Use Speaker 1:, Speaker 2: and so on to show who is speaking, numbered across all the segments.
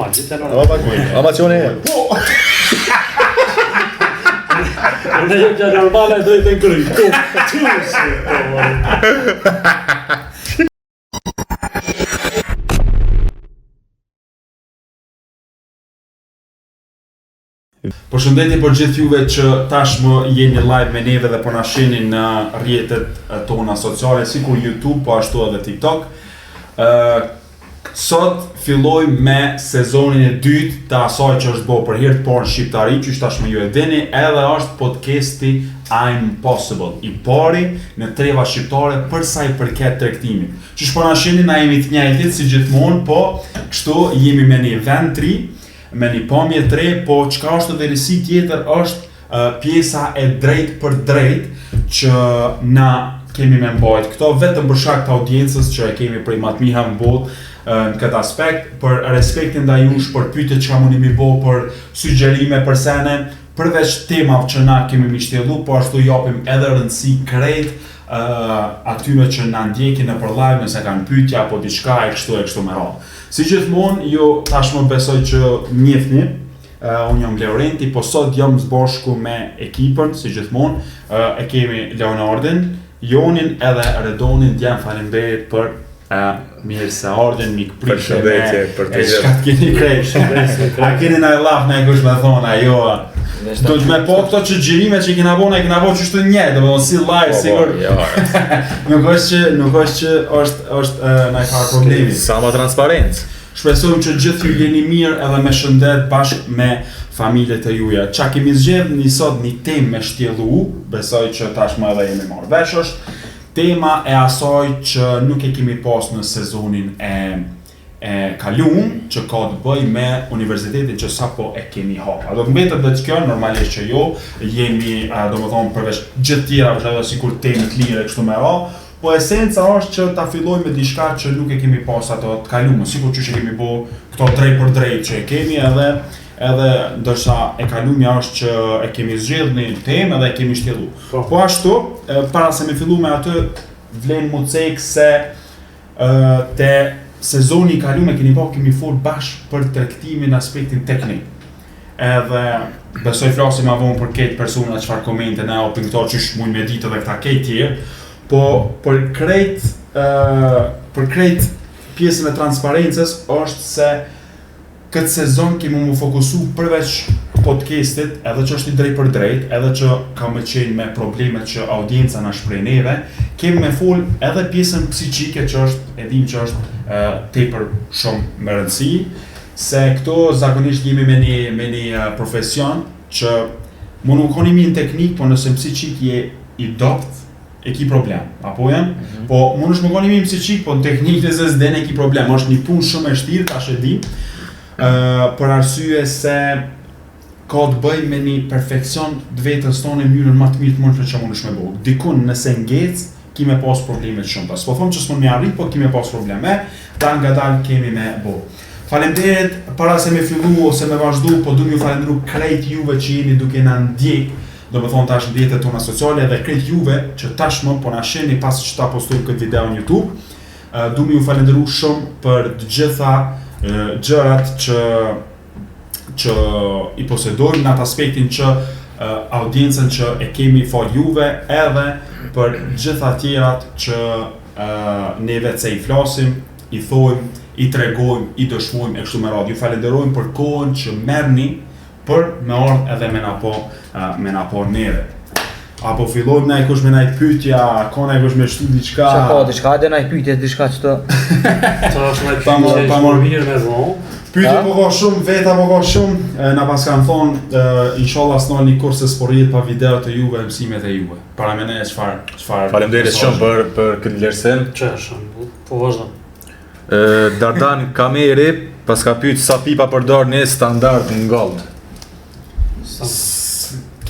Speaker 1: normal, gjithë normal.
Speaker 2: Amacione.
Speaker 1: Në jo që normale drejtë në kry.
Speaker 3: Përshëndetje për gjithë juve që tashmë jeni live me neve dhe po na shihni në rrjetet tona sociale, sikur YouTube, po ashtu edhe TikTok. Sot filloj me sezonin e dytë të asaj që është bërë për hir të parë shqiptari, që tashmë ju e dini, edhe është podcasti I'm Possible, i pari në treva shqiptare për sa i përket tregtimit. Që po na shihni, na jemi të njëjtit si gjithmonë, po kështu jemi me një vend tri, me një pamje tre, po çka është edhe risi tjetër është pjesa e drejt për drejt që na kemi me mbajt. Këto vetëm për shkak të audiencës që e kemi prej më të mirë në botë në këtë aspekt, për respektin ndaj jush, për pyetjet që mundi mi bë, për sugjerime për sene, përveç temave që na kemi mbështellu, po ashtu japim edhe rëndësi krejt atyre që na ndjekin nëpër live nëse kanë pyetje apo diçka e kështu me radhë. Si gjithmonë, ju tashmë besoj që njihni, unë jam Laurenti, po sot jam së bashku me ekipën, si gjithmonë, e kemi Leonardin, Jonin edhe Redonin, t'jam faleminderit për mirë se ardhen, mikë prishë e shka t'keni krejt. A keni na e laf, na e kush me thonë, ajo, do të me po këto që gjirime që i kena bo qështu një, do me thonë si live, sigur. Nuk është që është na e farë problemi.
Speaker 2: Sa ma transparencë.
Speaker 3: Shpresojmë që gjithë ju jeni mirë edhe me shëndet bashkë me familjet e juja. Qa kemi zgjedhë një sot një temë me shtjellu, besoj që tashmë edhe jemi marrë vesh është tema e asaj që nuk e kemi pas në sezonin e kaluar, që ka të bëj me universitetin që sapo e kemi hap. A do të mbetet vetë kjo, normalisht që jo, jemi, domethënë përveç gjithë tjera, edhe sikur temë të lire kështu me radhë, po esenca është që ta fillojmë me diçka që nuk e kemi pas ato të kaluar, sikur që kemi bë këto drejt për drejt që e kemi edhe ndërsa e kalumja është që e kemi zgjedhur një temë dhe e kemi shtjellu. Po ashtu, para se me fillu me atë, vlen mu cek se te sezoni i kaluar kemi folur bashkë për tregtimin aspektin teknik. Edhe besoj flasim ma vonë për këtë persona çfarë komente na opin këto që mund me ditë edhe këta këtë tjerë, po për krejt pjesën e transparencës është se këtë sezon kemi mu fokusu përveç podcastit, edhe që është i drejt për drejt, edhe që ka me qenë me problemet që audienca na shpreh neve, kemi me fol edhe pjesën psiqike që është, edhim që është tepër shumë më rëndësi, se këto zakonisht jemi me një profesion që mu nuk koni mirë në teknik, po nëse psiqik je i dopt, e ki problem, apo janë? Po mu nuk më koni mirë psiqik, po në teknik nëse s'den e ki problem, është një punë shumë e shtirë, tash e di, për arsye se ka të bëj me një perfekcion të vetës tonë në mënyrën më të mirë të mundshme që mundesh me bëu. Dikun nëse ngec, kime pas probleme të shumta. S'po them që s'mund me arrit, po kime pas probleme, dal ngadalë kemi me bëu. Faleminderit para se me fillu ose me vazhdu, po duam ju falenderu krejt juve që jeni duke na ndjek, domethënë tash në rrjetet tona sociale dhe krejt juve që tashmë po na shihni pas që ta postoj këtë video në YouTube. Duam ju falenderu shumë për të gjitha gjërat që i posedojmë në atë aspektin që audiencën që e kemi fal juve, edhe për gjitha tjerat që ne vetë se i flasim, i thojmë, i tregojmë, i dëshmojmë e kështu me radhë. Ju falenderojmë për kohën që merrni për me ardhë edhe me na po neve. Apo fillojmë na kush me na pyetja, ka na kush me shtu diçka.
Speaker 4: Çka ka diçka, dhe na pyetje diçka çto.
Speaker 3: Pa marrë mirë me zonë. Pyetje po ka shumë, veta po ka shumë, na pas kanë thonë, inshallah s'na një kurs se sporriet pa video të juve, mësimet e juve. Para me ne çfarë.
Speaker 2: Faleminderit shumë për këtë vlerësim.
Speaker 1: Shumë, po vazhdo.
Speaker 2: Dardan Kameri pas ka pyet sa pipa përdor në standard në gold.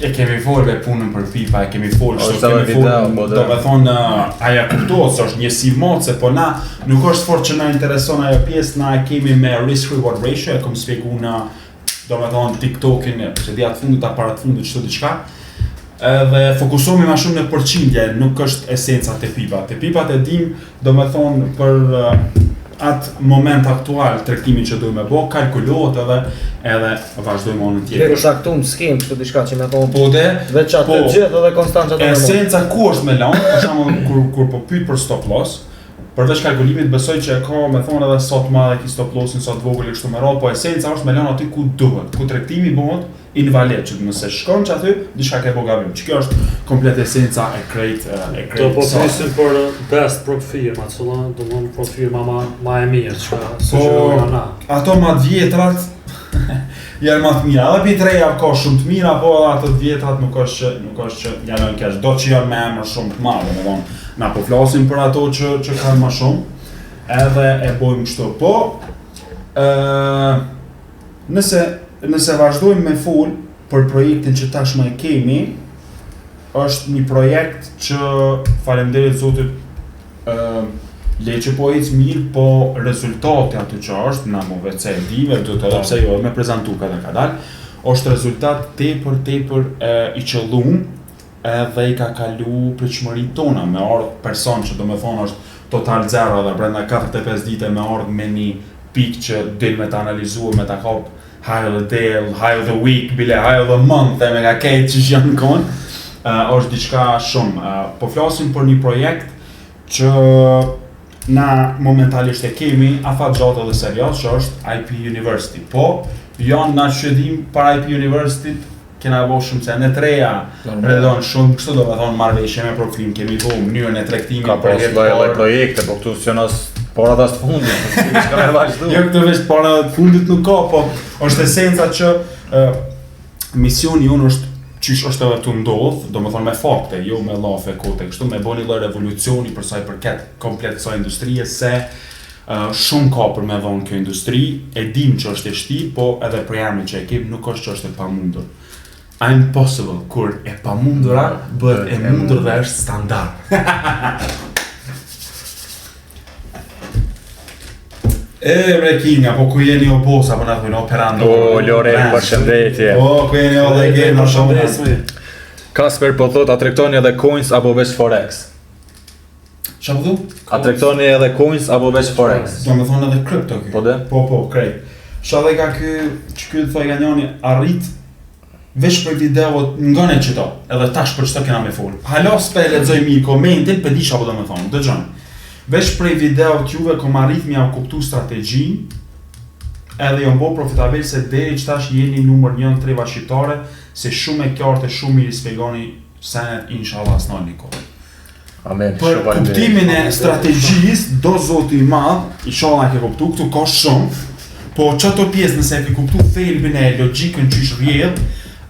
Speaker 3: E kemi folë me punën për pipa, e kemi folë, do me thonë, aja kuptohet, se është një si moce, po na, nuk është fort që na intereson ajo pjesë, na e kemi me risk-reward ratio, e kom spjegu në, do me thonë, TikTokin, që dhja të fundit, aparat fundit, qëto diqka, dhe fokusohemi ma shumë në përqindje, nuk është esenca të pipat. Të pipat e dim, do me thonë, për atë moment aktual tregtimin që duhet me bë, kalkulohet edhe vazhdojmë anën
Speaker 4: Dhe
Speaker 3: tjetër.
Speaker 4: shaktum skem kështu diçka që më thon.
Speaker 3: Po dhe
Speaker 4: Veç atë të gjithë edhe konstanca do të më.
Speaker 3: esenca ku është me lanë, për shembull kur po pyet për stop loss, përveç kalkulimit besoj që e ka me thonë edhe sot madhe ki stop lossin, sot vogël e kështu me radhë, po esenca është me lanë aty ku duhet, ku tregtimi bëhet invalid, që nëse shkon që aty, diçka ke bo gabim. Që kjo është komplet esenca e krejt
Speaker 1: Do po flisim për best për firma, cila do më për firma ma e mirë, që sugjerojnë na.
Speaker 3: Ato ma të vjetrat janë ma të mira, edhe pi treja ka shumë të mira, po edhe ato të vjetrat nuk është që janë në kesh, do që janë me emër shumë të madhe, me thonë, na po flasim për ato që kanë ma shumë, edhe e bojmë kështu, po, nëse vazhdojmë me fol për projektin që tashmë e kemi, është një projekt që faleminderit Zotit le që po ecë mirë, po rezultati aty që është, na më vetë se e dive, do të edhe pse jo me prezentu ka dalë, është rezultat tepër i qëllum edhe i ka kalu pritshmëritë tona, me ardhë person që do me thonë është total zero dhe brenda 45 dite me ardhë me një pikë që del me të analizuar, me të kap high of the day, high of the week, bile high of the month, e me ka kejtë që janë konë, është diçka shumë. Po flasim për një projekt që na momentalisht e kemi afat gjatë dhe serios, që është IP University. Po, janë na shëdim para IP University, kena bo shumë se në treja redon shumë, kështu do me thonë marrëveshje me profilin, kemi bo mënyrën e tregtimit
Speaker 2: Ka pas lloj projekte, po këtu s'janë as para të fundit, s'ka me vazhdu.
Speaker 3: Jo këtë veç para të fundit nuk ka, po është esenca që misioni jonë është qysh është edhe të ndodh, do me thonë me fakte, jo me lafe, kote, kështu me bo një lloj revolucioni për sa i përket komplet kësaj industrie, se shumë ka për me dhonë kjo industri, e dim që është e shtirë, po edhe për jemi që e kem nuk është që është e pamundur. I'm possible, kur e pamundura bëhet e mundur dhe është standard. Bre Kinga, po ku jeni o bosa, po na thujnë operando.
Speaker 2: O, Lore, përshëndetje.
Speaker 3: O, ku jeni o dhe gjenë në shumë.
Speaker 2: Kasper po thot, a trektoni edhe coins apo veç forex?
Speaker 3: Qa po du?
Speaker 2: A trektoni edhe coins apo veç forex?
Speaker 3: Do me thonë edhe krypto kjo.
Speaker 2: Po dhe?
Speaker 3: Po, krejt. Qa dhe ka ky, që ky të thoi ka njoni, arrit veç për videot nga ne qëto, edhe tash për qëto kena me fol. Halos për e lexoj mi komentin, për di qa po do me thonë, dëgjoni. Veç prej videot juve kom arrit mja kuptu strategjin, edhe jom bo profitabil se deri që tash jeni numër 1 treva shqiptare, se shumë e qartë e shumë i rispjegoni senet inshallah s'na një kohë.
Speaker 2: Amen.
Speaker 3: Për kuptimin e strategjisë, do zoti i madh, inshallah ke kuptu, këtu ka shumë, po çato pjesë nëse e ke kuptu thelbin e logjikën qysh rrjedh,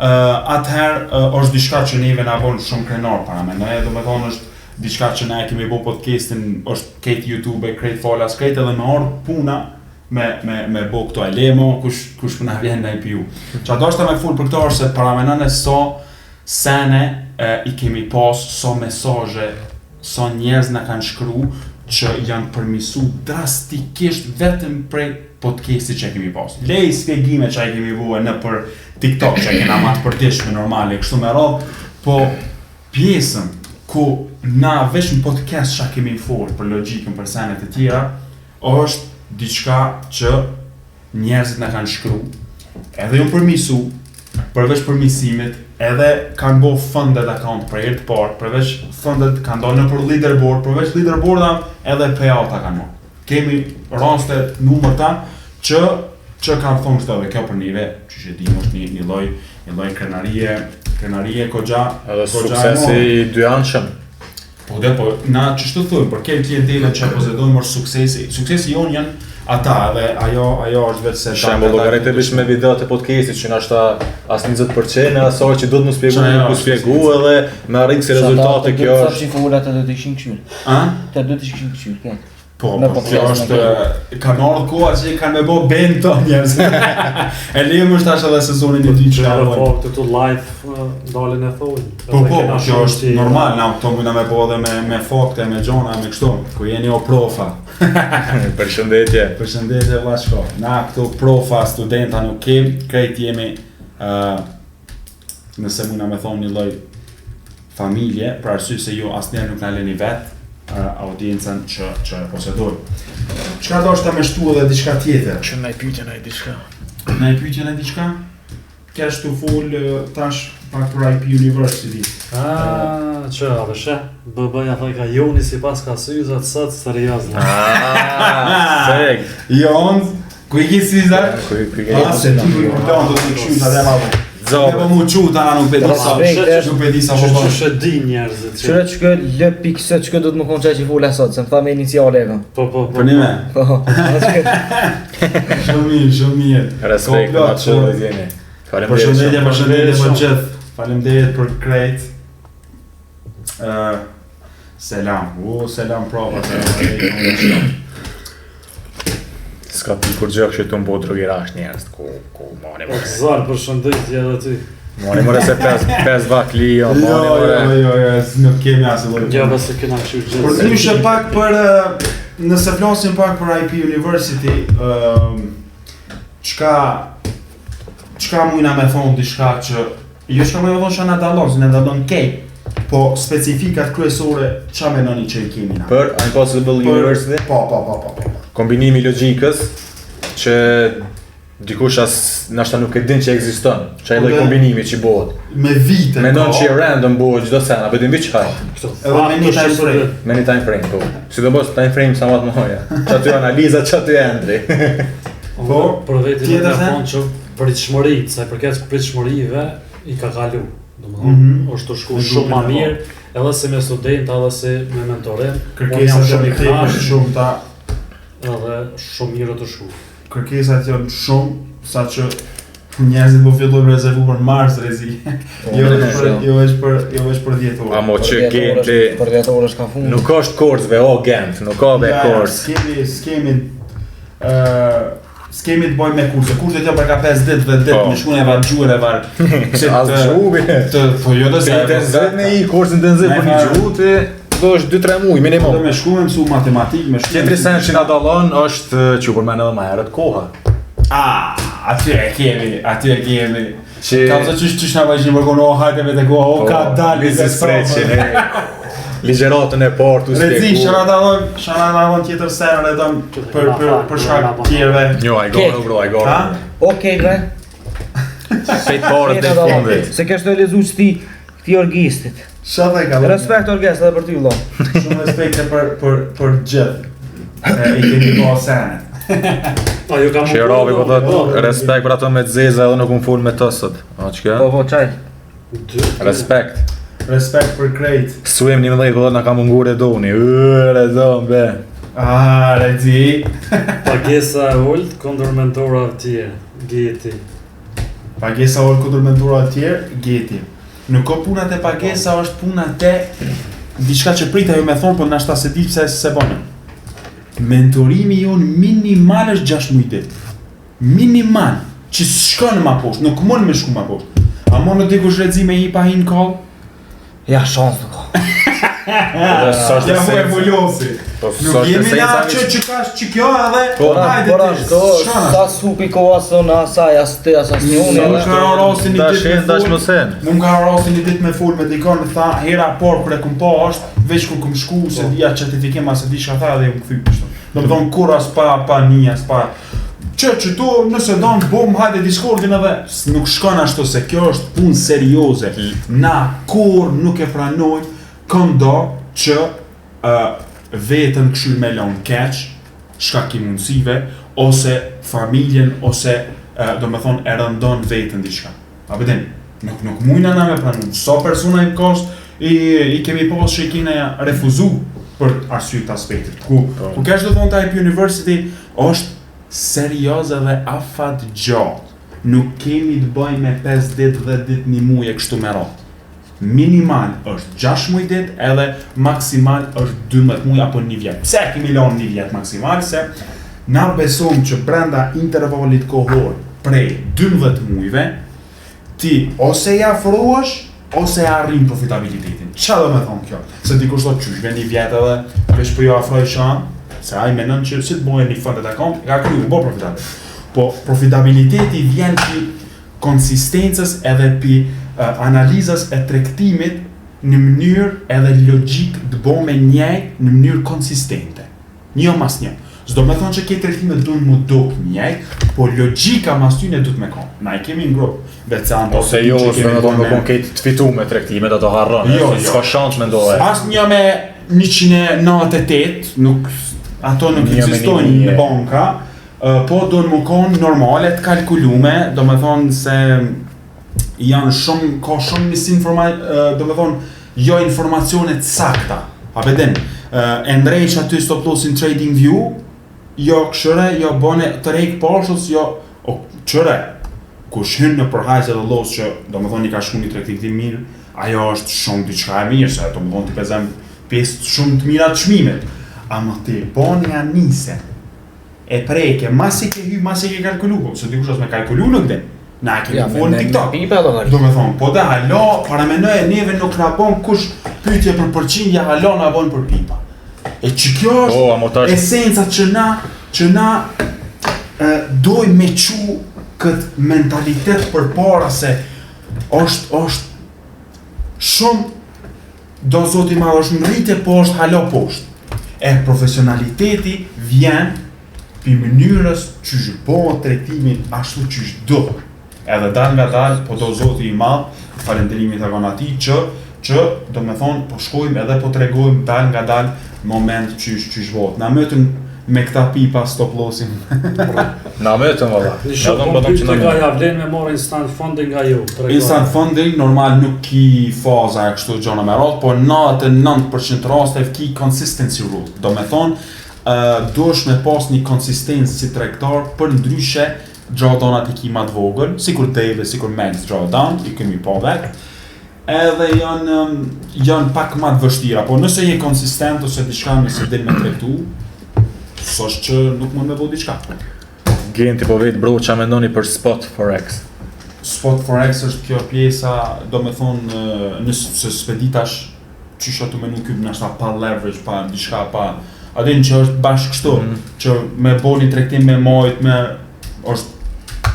Speaker 3: atëherë është diçka që neve na bën shumë krenar para mendoj, do me thonë është diçka që na e kemi bo podcastin, është krejt YouTube, krejt falas, krejt edhe me ardhë puna me bo këto e lemo, kush përna vjen në IPU. Që ato është me full për këto është se paramenane so sene i kemi pas, so mesaje, so njerëz na kanë shkru që janë përmisu drastikisht vetëm prej podcasti që kemi pas. Lej spjegime që kemi bue në për TikTok që kena matë përdishme normale, kështu me radhë, po pjesën ku na veç në podcast që kemi folë për logjikën, për senet e tjera, është diçka që njerëzit na kanë shkru, edhe ju përmisu, përveç përmisimit, edhe kanë bo fundet account për herë të parë, përveç fundet kanë dalë në për leaderboard, përveç leaderboarda edhe payouta kanë marrë. Kemi raste numërta që kanë thonë këto dhe kjo për njëve, që që dim është një lloj krenarie kogja.
Speaker 2: Edhe suksesi i dyanshëm.
Speaker 3: Po dhe po, na që shtu thujmë, për kemë klientele që posedojmë është suksesi. Suksesi jonë janë ata dhe ajo është vetë se...
Speaker 2: Shembo, logaritmisht me videot e podcastit që nashta as 20% e asaj që do të më spjegu edhe me arrit si rezultate kjo është...
Speaker 4: Sa që folat të do të ishin këshyr. Të do të ishin këshyr, këtë.
Speaker 3: Po, kjo është... Kanë ardhë koha që kanë me bo bend të njerëz. E lejmë është tash edhe sezonin e 2 që
Speaker 1: në rëfok të të live dalin e thojnë.
Speaker 3: Po, kjo është normal, na këto mëna me bo edhe me fakte, me gjona, me kështu, ku jeni o profa.
Speaker 2: Përshëndetje.
Speaker 3: Përshëndetje vllashko. Na këtu profa, studenta nuk kem, krejt jemi, nëse mëna me thonë një lloj familje, për arsye se ju asnjëherë nuk na lëni vetë audiencën që posedojmë. Çka do është ta më shtu edhe diçka tjetër?
Speaker 2: Që na i pyetjen ai diçka.
Speaker 3: Na i pyetjen ai diçka? Kesh të fol tash pak për IP University.
Speaker 1: Që adëshe, BB-ja thoi ka joni si pas ka syzat sot seriozno.
Speaker 2: Seg.
Speaker 3: Jon, ku I ke syzat? Se ti më kupton do të kështu ta dema. Ne po mu quta na nuk e di sa. Nuk e di sa po bën.
Speaker 1: Që di njerëzit.
Speaker 4: Qëre që L.S. që do të më konë qaj që full e sot, se më tha me iniciale e kam.
Speaker 1: Po.
Speaker 3: Për një me?
Speaker 4: Po.
Speaker 3: Shumë mirë.
Speaker 2: Respekt për atë që jeni.
Speaker 3: Përshëndetje për gjithë. Faleminderit për krejt. Selam. Selam prova.
Speaker 2: Ska pi kur gjë që të më botë drogirash njerës, ku mani more.
Speaker 1: Zarë përshëndetje edhe ty.
Speaker 2: Mani more se 5 vakli, mani more.
Speaker 3: Jo, nuk kemi asë lojë.
Speaker 1: Ja, bese këna këshu gjithë.
Speaker 3: Për ndryshe pak për, nëse flasim pak për IP University, çka mujna me thonë diçka që, jo çka me thonë që na dallon, se na dallon kej, po specifikat kryesore qa menoni që I kemi na.
Speaker 2: Për Impossible University?
Speaker 3: Po.
Speaker 2: Kombinimi logjikës që dikush as nashta nuk e din që ekziston, që ai lloj kombinimi që bëhet.
Speaker 3: Me vite.
Speaker 2: Mendon që random bëhet çdo sena, vetëm mbi çaj.
Speaker 3: Edhe me një time frame.
Speaker 2: Me një time frame, po. Sidomos time frame sa më të mëdha. Çaty analiza, çaty entry.
Speaker 1: Po, për vetë në thonë që pritshmëritë, sa I përket pritshmërive I ka kalu. Domethënë, është të shku shumë më mirë, edhe se me student, edhe se me mentorim.
Speaker 3: Kërkesat janë tepër shumë ta.
Speaker 1: Edhe shumë mirë të shku.
Speaker 3: Kërkesat janë shumë, sa që njerëzit po fillojnë rezervu për Mars rezi. Jo është për 10 orë.
Speaker 2: Amo që Genti
Speaker 4: Për 10 orë është ka fund.
Speaker 2: nuk është Korsve, o Gent, nuk ka be Kors.
Speaker 3: Skemi të bojmë me kurse. Kurset janë për ka 5 ditë dhe ditë, me shkune e varë gjuhër e varë.
Speaker 2: As gjubi.
Speaker 3: Po jo dhe se.
Speaker 2: Intenziv me I kurs intenziv për një gjuhë, do është 2-3 muaj minimum.
Speaker 3: Me shku me mësu matematikë, me shku.
Speaker 2: Tjetri sen që na dallon është që për mene edhe ma herët koha.
Speaker 3: Aty e kemi.
Speaker 2: Që
Speaker 3: Ka përse qysh na vajgjim për kono, hajte me të koha, ka dalë
Speaker 2: se spreqin. Ligjëratën e partë u
Speaker 3: Rezi, shana dallon tjetër serën e tonë për shkak tjerëve.
Speaker 2: Jo, I go.
Speaker 4: Okej, bre.
Speaker 2: Fejt parët dhe fundit.
Speaker 4: Se kesh të lezu që ti orgistit.
Speaker 3: Shafa ka
Speaker 4: Respekt orgest edhe për ty, vëlla.
Speaker 3: Shumë respekte për gjithë. I kemi po senet.
Speaker 2: Shiravi po thot, respekt për ato me të zeza edhe nuk unë full me të sot. A që kjo?
Speaker 4: Po, qaj.
Speaker 2: Respekt.
Speaker 3: Respekt për krejt.
Speaker 2: Suem 11 po thot na ka mungur e doni. Redon, be.
Speaker 3: Rezi.
Speaker 1: Pagesa e ullt kundër mentorave të tjerë, Geti.
Speaker 3: Pagesa orë kundër mentora të tjerë, Geti. Nuk ka puna te pagesa, është puna te diçka që prita ju me thonë, po nashta se di pse se bën. Mentorimi jon minimal është 6 muaj ditë. Minimal, që shkon më poshtë, nuk mund me shku më poshtë. A mund të dikush rezi me I pa hin koll?
Speaker 4: Ja, shansë nuk ka.
Speaker 3: Ja mu e vullosi. Nuk jemi na që ka që kjo edhe hajde ti.
Speaker 4: Sa supi koha son asaj, as te as njëuni.
Speaker 3: Nuk ka rastin I ditë me fol. Nuk ka rastin I ditë me fol me dikon, tha hera por kur e kum pa është veç kur kum shku se dia certifikim as e di çka tha dhe u kthy kështu. Domethën kur as pa nia, as pa që tu nëse don bom hajde Discordin edhe nuk shkon ashtu se kjo është punë serioze. Na kur nuk e pranojmë këndo që vetën këshyr me lon keq, shkak I mundësive, ose familjen, ose do me thonë e rëndon vetën diçka. A bëdin, nuk mujna na me pranu. So persona I kost, I kemi pas që I kina refuzu për arsye të aspektit. Ku kesh do thonë ta IP University është serioze dhe afat gjatë. Nuk kemi të bëjmë me 5 ditë dhe ditë një muaj e kështu me radhë. Minimal është 6 muaj ditë edhe maksimal është 12 muaj apo 1 vjet. Pse kemi lënë 1 vjet maksimal? Se na besojmë që brenda intervalit kohor prej 12 muajve ti ose ja afrohesh ose ja arrin profitabilitetin. Çfarë do të thonë kjo? Se dikush thotë qysh vjen 1 vjet edhe veç po jo afroj shan, se ai mendon që si të bëhen një fond account, ka kriju bo profitabil. Po profitabiliteti vjen pi konsistencës edhe pi analizës e tregtimit në mënyrë edhe logjik të bëme njëjtë në mënyrë konsistente. Një mas një. S'do me thonë që ke tregtimet duhen mu duk njëjtë, po logjika mas tyne duhet me konë. Na I kemi në grupë veçantë
Speaker 2: ose jo, se me thonë me konë ketë të fitu me tregtimet, ato harron, s'ka shans me ndohe.
Speaker 3: As një me 198, ato nuk ekzistojnë në banka, po do në më konë normale të kalkulume, do me thonë se janë shumë, ka shumë do me thonë, jo informacionet sakta, a bedin, e ndrejsh aty stop lossin trading view, jo këshëre, jo bone të rejk partials, jo qëre, kush hynë në përhajzë edhe los që do me thonë I ka shku një tregtim mirë, ajo është shumë diçka e mirë, se do me thonë t'i pezem pjesë shumë të mira të çmimit, a më ti bone nga nise, e preke, masi ke hy, masi ke kalkulu, se dikush as me kalkulu nuk din, na kemi folën TikTok. Do me thonë, po da halo, paramenoj e neve nuk na bon kush pyetje për përqindja, halo na bon për pipa. E që kjo është esenca që na doj me qu këtë mentalitet për para se është shumë do zoti ma është në rritje po është halo poshtë. E profesionaliteti vjen për mënyrës që zhbohet tregtimin ashtu që do. Edhe dal nga dal, po do zoti I madh, falënderimi të kanë ati që do me thonë po shkojmë edhe po tregojmë dal nga dal moment që zhbohet. Na mëtën me këta pipa stop lossin.
Speaker 2: Na mëtën valla.
Speaker 1: Shumë pyetje nga javlen me marr instant funding nga ju.
Speaker 3: Instant funding normal nuk ki faza e kështu gjona me radhë, po 99% raste ki consistency rule. Do me thonë duhesh me pas një konsistencë si tregtar për ndryshe drawdownat I ki ma të vogël, sikur Dave, sikur Max drawdown, I kemi pa vetë, edhe janë pak ma të vështira, po nëse je konsistent ose diçka nëse del me tregtu, s'është që nuk mund me bo diçka.
Speaker 2: Genti po vetë bro, qa mendoni për Spot Forex?
Speaker 3: Spot Forex është kjo pjesa, do me thonë, nëse speditash, qysha të menu kyb nashta pa leverage, pa diçka, pa, adin që është bashkë kështu, që me bo një tregtim me majt, është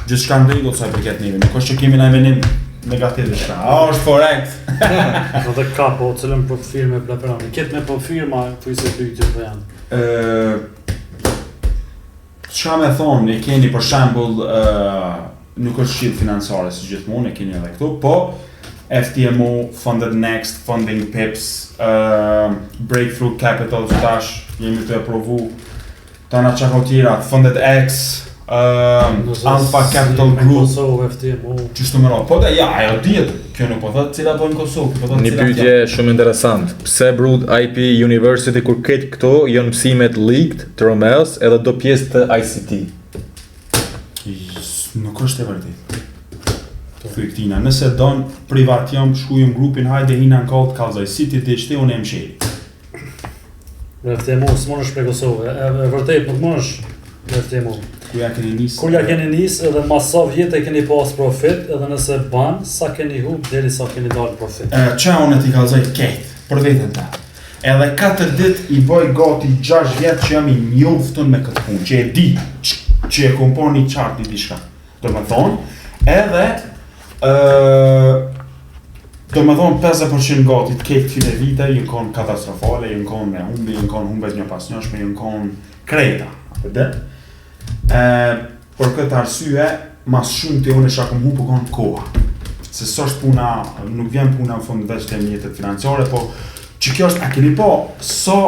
Speaker 3: gjithçka në rregull sa I përket neve, nuk është që kemi na menim negativ diçka. Është Forex.
Speaker 1: Do të ka po cilën profil me preferon. Ket me po firma, po I se pyetje po janë.
Speaker 3: Çka më thon, e keni për shembull nuk është shit financiare si gjithmonë, e keni edhe këtu, po FTMO, Funded Next, Funding Pips, Breakthrough Capital tash jemi të provu tana çka tjera, Funded X, Alpha Capital Group,
Speaker 1: Kosovë, FTMO.
Speaker 3: Qështu më radhë, po da ja, ajo dihet, kjo nuk po thot cila po në Kosovë, po thot
Speaker 2: një pyetje shumë interesant. Pse Broad IP University kur ketë këto janë mësimet leaked të Romeos edhe do pjesë të ICT?
Speaker 3: Nuk është e vërtetë. Fiktina, nëse don privat jam shkujmë grupin, hajde hina në kallë të kallëzaj, si ti të ishte, unë e msheri.
Speaker 1: FTMO s'monësh për Kosovë, e vërtet nuk monësh FTMO.
Speaker 3: Kur ja
Speaker 1: keni nis edhe mas sa vjetë e keni pas profit, edhe nëse ban, sa keni hub deri sa keni dalë profit.
Speaker 3: Qa unë t'i kallëzaj ketë, për vetën ta. Edhe 4 dit I boj gati 6 vjetë që jam I njoftën me këtë punë, që e di, që e komponi qartë I diçka. Do me thonë, edhe do me thonë 50% gati të ketë fine vite, jën konë katastrofale, jën konë me humbi, jën konë humbet një pas njëshme, jën konë kreta. Për këtë arsye, mas shumë të unë shakum hu për konë koha. Se s'është puna, nuk vjen puna në fund veç të mjetët financiare, po që kjo është, a keni po, so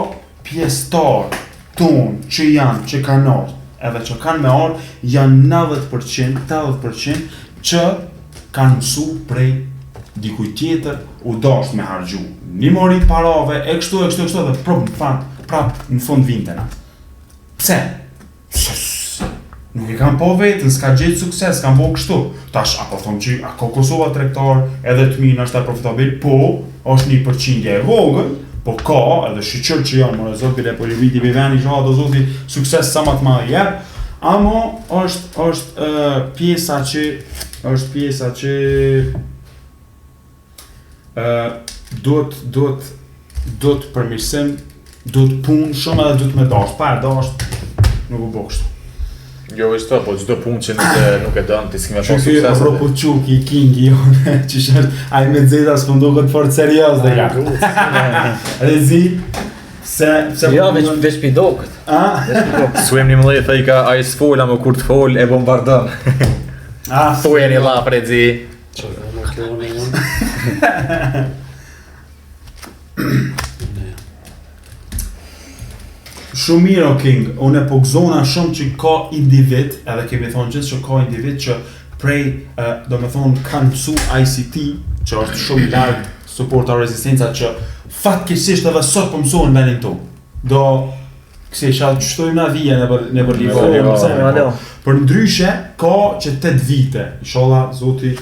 Speaker 3: pjestar tonë që janë, që kanë orë, edhe që kanë me orë, janë 90%, 80% që kanë mësu prej dikuj tjetër u dasht me hargju. Një morit parave, e kështu, dhe prap në fund vintena. Pse? Nuk I kam po vetën, s'ka gjetë sukses, s'kam po kështu. Tash, apo thonë që, ako Kosova tregtar, edhe të minë është e profitabil, po, është një përqindje e vogël, po ka, edhe shqyqër që janë, mërë zot, bile po riviti bi veni që do zoti sukses sa më të madhe jep, amo është pjesa që do të përmirësim, do të punë shumë edhe do të me dasht, pa e dasht, nuk u bo kështu.
Speaker 2: Jo, ishte, po çdo punë që nuk e dënë, ti s'ki me pas sukses.
Speaker 3: Që Ropo Quki, Kingi, që shërë, aj me dzeta s'pëndu këtë fort serios dhe ja. Rezi,
Speaker 4: Ja, veç pidokët.
Speaker 2: Suem një mëllej, thej ka a i s'fola më kur të fol e bombardon. Thuaj një la prezi.
Speaker 3: Shumë mirë o King, unë e po gëzona shumë që ka individ, edhe kemi thonë gjithë që ka individ që prej, do me thonë, kanë mësu ICT, që është shumë lartë supporta rezistenca që fatkeqësisht edhe sot po mësohen menin tu. Do kësi shalë qështojmë na vija në për livë. Për ndryshe, ka që 8 vite, inshallah, zoti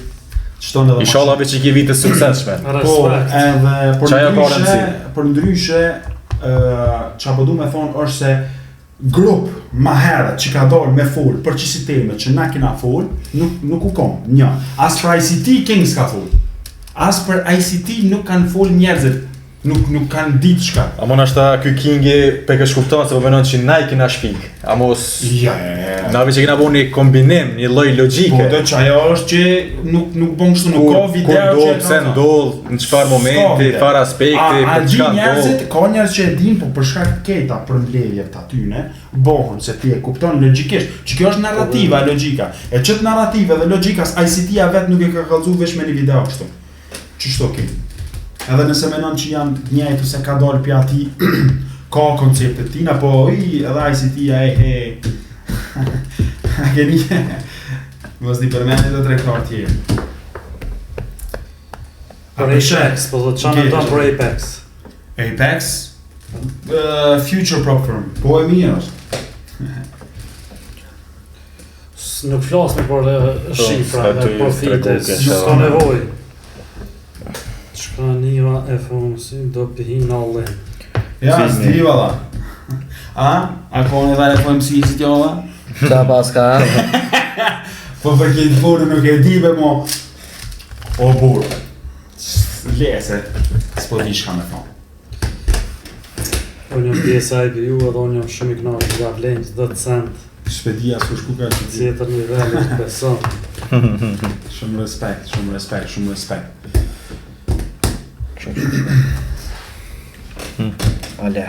Speaker 3: qëton edhe
Speaker 2: inshallah veç që ki vite suksesshme.
Speaker 3: Po, edhe për ndryshe, që apo du me thonë është se grup ma herët që ka dorë me fol për qësi teme që na kena fol, nuk u kom, një. As për ICT King s'ka fol. As për ICT nuk kanë fol njerëzit, nuk kanë ditë shka.
Speaker 2: Amo nashta ky Kingi pe kë shkupton se po menon që na i kena shpik. Amos na veç që kena bo një kombinim, një lloj logjike.
Speaker 3: Po do që ajo është që nuk bon kështu, nuk ka video që
Speaker 2: kur do, pse ndodh, në çfarë momenti, çfarë aspekti, për çka ndodh.
Speaker 3: Ka njerëz që e din, po për shkak të këta për mbledhjet atyne, bohën se ti e kupton logjikisht, që kjo është narrativa, logjika. E çet narrativa dhe logjikas ICT-ja vet nuk e ka kallëzu veç me një video kështu. Ç'shto ke? Edhe nëse menon që janë njëjtë ose ka dalë pi ati, ka konceptet tina, po edhe ICT-ja keni, mos di përmenit dhe trektar tjerë.
Speaker 1: Për Apex, po dhe të qanë të për Apex?
Speaker 3: Apex? Future prop firm, po e mirë është.
Speaker 1: Nuk flasme për shifra dhe profitet, s'ka nevoj. Shkanira e fonësi do pëhin allin.
Speaker 3: Ja, s'ti valla. A kone dhe e fonësi si t'jolla?
Speaker 4: Qa pas ka?
Speaker 3: Po për këtë forë nuk e dibe mo. O burë. Lese, s'po di shka me thonë.
Speaker 1: Unë jam pjesë IBU edhe unë jam shumë i knarë nga vlenjë 10 cent.
Speaker 3: Shpedia s'ku shku ka që ti.
Speaker 1: Cjetër nivelli të beson.
Speaker 3: Shumë respekt, shumë respekt, shumë respekt.
Speaker 4: Ale.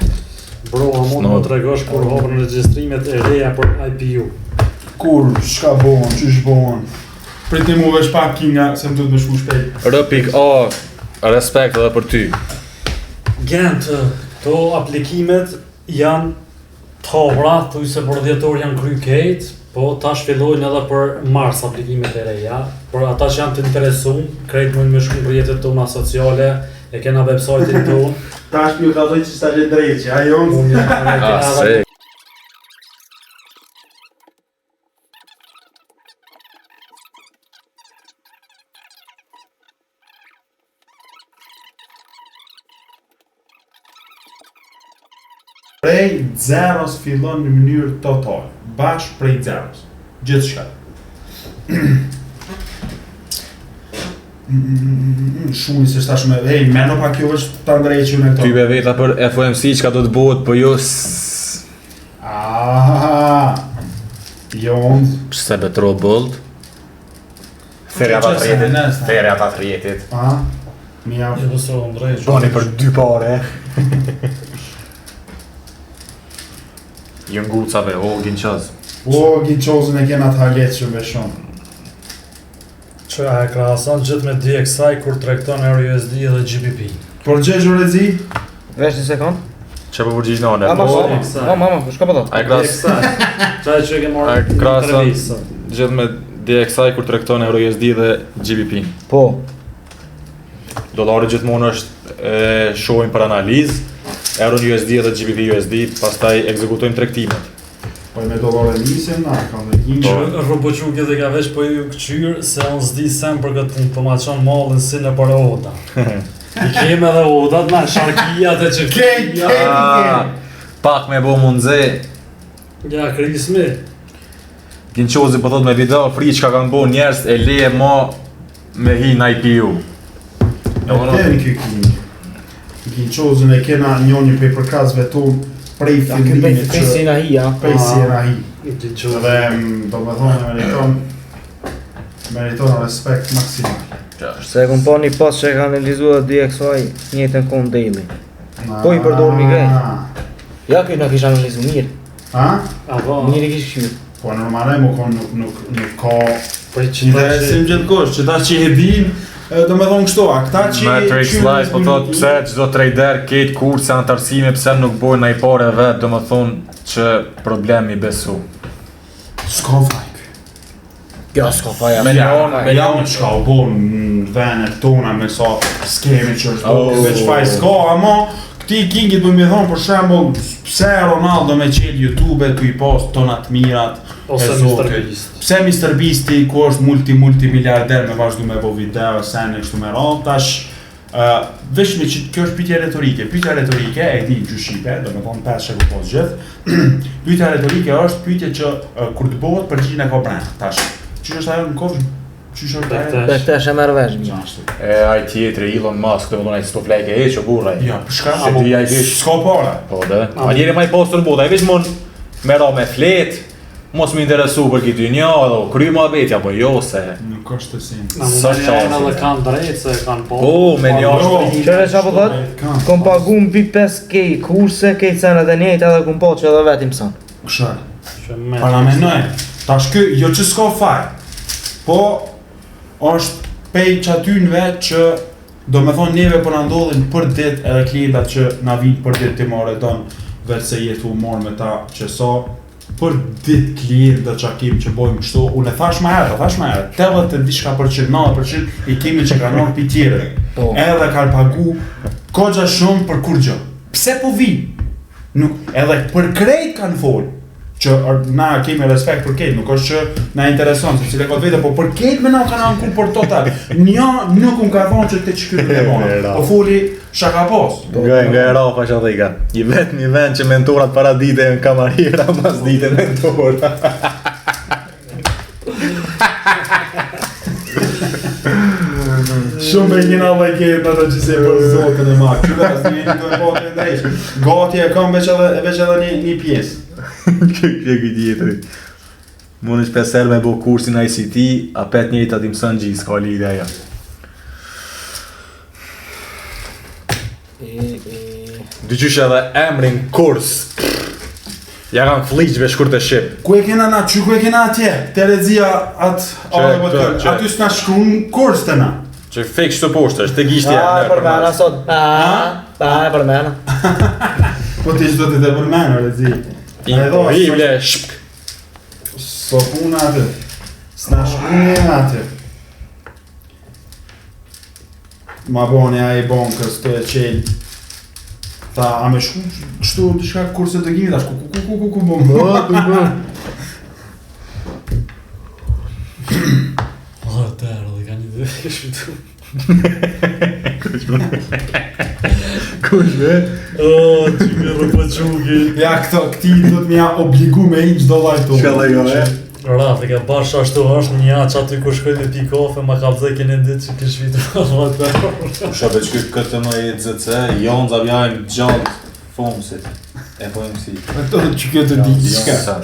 Speaker 1: Bro, a mund më të regosh kur hapën regjistrimet e reja për IPU?
Speaker 3: Kur, shka bohën, qysh bohën? Priti mu vesh pak Kinga, se më të me shku shpejt.
Speaker 2: Respekt edhe për ty.
Speaker 1: Gent, to aplikimet janë tavra, thuj se për 10 orë janë kry kejt, po tash fillojnë edhe për mars aplikimet e reja. Për ata që janë të interesum, krejt mund me shku për jetët tona sociale, e kena website-in tonë.
Speaker 3: Tash mi ka dojtë që s'ta gjendrejt që, ajo?
Speaker 1: Unë kena
Speaker 3: Prej zeros fillon në mënyrë total, bashkë prej zeros, gjithë shka. Shumë se shtash me, meno pa kjo është të ndrejtë që në këto.
Speaker 2: Ty be veta për FOMC qka do të bëhet, po jo
Speaker 3: Jond.
Speaker 2: Pse betro bëllët? Therja pa të rjetit.
Speaker 3: Mja.
Speaker 1: Jo pësë ndrejtë.
Speaker 2: Bani për 2 pare. Jo ngucave, o ginqoz.
Speaker 3: O ginqozën e kena të halet që me shumë.
Speaker 1: Që e krahason gjithë me DXI kur trekton EURUSD dhe GBP.
Speaker 3: Por gjegjo rezi?
Speaker 4: Vesh një sekund.
Speaker 2: Që për përgjigj në one?
Speaker 4: Mama, shka për thot?
Speaker 1: Qaj që e ke marrë
Speaker 2: një intervistë. Gjithë me DXI kur trekton EURUSD dhe GBP.
Speaker 4: Po.
Speaker 2: Dollari gjithmonë është shohim për analizë, EURUSD dhe GBP USD, pastaj ekzekutojmë tregtimet.
Speaker 3: Po me dollare nisim na, kam dhe kinë.
Speaker 1: Roboquke dhe ka veç po ju këqyrë se unë s'di sem për këtë punë, po ma qonë mallin si në për oda. I kem edhe odat na, sharkijat e që
Speaker 3: Kej!
Speaker 2: Pak me bo mundze.
Speaker 1: Ja, krismi.
Speaker 2: Ginqozi po thot me video fri që ka kanë bo njerës e leje ma me hi në IPU.
Speaker 3: E tërë kjo kinë. Ginqozën e kena njoni për përkazve tonë prej fillimit që...
Speaker 4: Pej si na hi, ja.
Speaker 3: Pej si na hi. Dhe do me thonë meriton respekt maksimal.
Speaker 4: Se e kom pa një pas që e ka analizuar DXY njëtën kohën daily. Po i përdor mi grej. Ja, këtë në kisha analizu mirë. Mirë kish këshyrë.
Speaker 3: Po normale më konë nuk ka
Speaker 1: interesim
Speaker 3: gjithkohës, që ta që e din, do me thonë kështu, a këta që...
Speaker 2: Matrix Live po thot pse çdo trader ketë kurse antarësime pse nuk bojnë nai pare vetë, do me thonë që problemi besu.
Speaker 3: S'ka fajk.
Speaker 4: Ja, s'ka faja.
Speaker 3: Milion çka u bon në venet tona me sa skemi që është veç faj s'ka, ama këti kingit për mi thonë për shembull pse Ronaldo me qelë YouTube tu i post tonat mirat
Speaker 1: ose Mr. Beast.
Speaker 3: Pse Mr. Beasti ku është multimiliarder me vazhdu me bo video, sene kështu me rallë, tash veç me që kjo është pyetja retorike, e di gjyshipe, do me thonë 5 sheku pos gjithë, pyetja retorike është pyetje që kur të bëhet përgjigjen e ka brenda, tash, që është ajo në kovë, që është ajo?
Speaker 4: Bektesh e merë vesh.
Speaker 2: Ai tjetri Elon Musk, do me thonë ai s'to fleke e që burra.
Speaker 3: Ja, për shka, s'ka para.
Speaker 2: Po dhe, a njeri ma i postur bota, ai veç mund me ra me flet, mos më interesu për këtë një, edhe kry ma vetja, po jo se...
Speaker 3: Nuk është të sinë.
Speaker 1: Sa qanë edhe kanë drejtë se kanë po...
Speaker 2: Po, me një është...
Speaker 4: Qëre qa po thot? Kom pagu mbi 5K kurse, kejtë senet e njejt edhe kom po që edhe vetim san.
Speaker 3: Këshar. Paramenoj. Tash kë, jo që s'ka faj. Po, është pej që atynve që do me thonë neve për në ndodhin për dit edhe klientat që na vinë për dit të marrë tonë vetë se jetu marrë me ta që sa për dit klientat që kemi që bojmë kështu, unë e thash ma herë, 80% 90% i kemi që ka nërë për tjere. Edhe kanë pagu kogja shumë për kur gjë. Pse po vi? Edhe për krejt kanë folë. Që na kemi respekt për Kate, nuk është që na intereson, se cile këtë vete, po për Kate me na kanë anku për total. Nja nuk unë ka thonë që te qykyrë në monë, po foli shaka pos.
Speaker 2: Nga e rafa që të ika, i vetë një vend që mentorat para dite në kamarira, mas dite mentora.
Speaker 3: Shumë me njëna dhe Kate në të që se për zotën e makë, që dhe një do e po të ndrejshë. Gati e kam veç edhe një pjesë.
Speaker 2: Këtë tjetëri. Mune që peser me bo kursin ICT, a pet njëjtë ati mësën gjisë, ka lidhja ja. Dyqysh edhe emrin kurs. Ja kanë fliqve shkur të shqip.
Speaker 3: Ku e kena na, që ku e kena atje? Terezia aty s'na shkun kurs të na.
Speaker 2: Që fake shtë poshtë është, të gishtja.
Speaker 4: E përmena sot, e përmena.
Speaker 3: Po të ishtë do të të përmena, rezi.
Speaker 2: Impohible, shpk.
Speaker 3: So puna atë. S'na shkune atë. Ma boni a i bonkës të qelë. Ta, a me shku kështu të shka kurse të gjimi, ta shku ku bombë.
Speaker 1: O, tërë, dhe ka një dhe shvitu.
Speaker 2: Kush me?
Speaker 1: O, që me rëpë quki.
Speaker 3: Ja, këti do të mja obligu me i qdo lajto.
Speaker 2: Shka dhe jo, e?
Speaker 1: Rafë, ka bashkë ashtu është një që aty kur shkoj me pi kofe, ma ka pëzhe kene ditë që kështë vitu.
Speaker 2: Shabe që këtë më e ZC, jonë zavjajnë gjallë fomësit. E po imësi.
Speaker 3: Ato që këtë di qka.